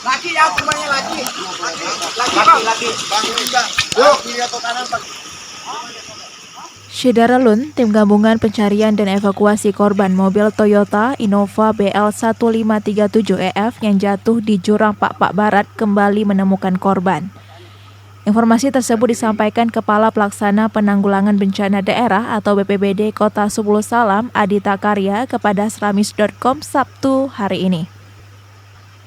Laki ya, korbannya laki. Laki bang, laki. Bang juga. Yuk, kiri atau kanan bang. Syedaralun, tim gabungan pencarian dan evakuasi korban mobil Toyota Innova BL1537EF yang jatuh di jurang Pak Barat kembali menemukan korban. Informasi tersebut disampaikan Kepala Pelaksana Penanggulangan Bencana Daerah atau BPBD Kota Subulu Salam, Adita Karya, kepada Seramis.com Sabtu hari ini.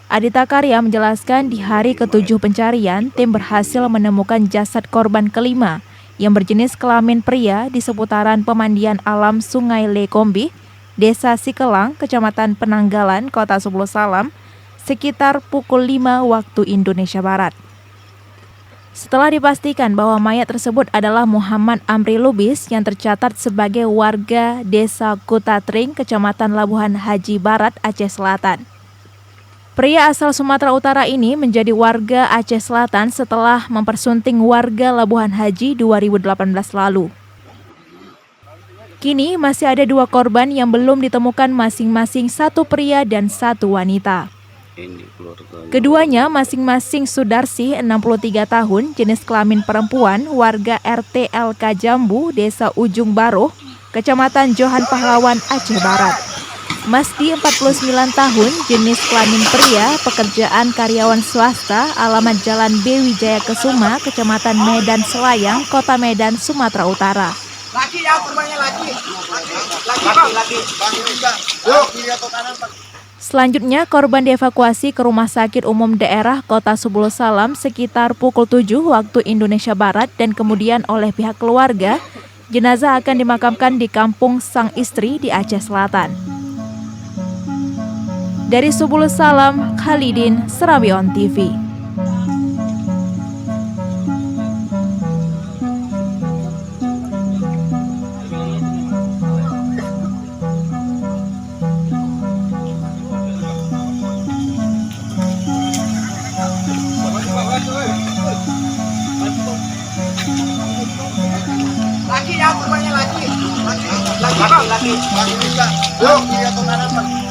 Adita Karya menjelaskan di hari ke-7 pencarian, tim berhasil menemukan jasad korban kelima yang berjenis kelamin pria di seputaran pemandian alam Sungai Lekombi, Desa Sikelang, Kecamatan Penanggalan, Kota Subulu Salam, sekitar pukul 5 waktu Indonesia Barat. Setelah dipastikan bahwa mayat tersebut adalah Muhammad Amri Lubis yang tercatat sebagai warga Desa Kutatring, Kecamatan Labuhan Haji Barat, Aceh Selatan. Pria asal Sumatera Utara ini menjadi warga Aceh Selatan setelah mempersunting warga Labuhan Haji 2018 lalu. Kini masih ada 2 korban yang belum ditemukan, masing-masing 1 pria dan 1 wanita. Keduanya masing-masing Sudarsi 63 tahun, jenis kelamin perempuan, warga RT LK Jambu, Desa Ujung Baruh, Kecamatan Johan Pahlawan, Aceh Barat. Masdi 49 tahun, jenis kelamin pria, pekerjaan karyawan swasta, alamat Jalan B. Wijaya Kesuma, Kecamatan Medan Selayang, Kota Medan, Sumatera Utara. Laki ya, korbannya laki. Laki bang, laki. Bang juga. Yuk, kiri atau kanan bang. Selanjutnya, korban dievakuasi ke Rumah Sakit Umum Daerah Kota Subulu Salam sekitar pukul 7 waktu Indonesia Barat dan kemudian oleh pihak keluarga, jenazah akan dimakamkan di kampung sang istri di Aceh Selatan. Dari Subulu Salam, Khalidin, Serabion TV. Laki ya, korbannya laki. Laki bang, laki. Bang juga. Yuk, kiri atau kanan bang.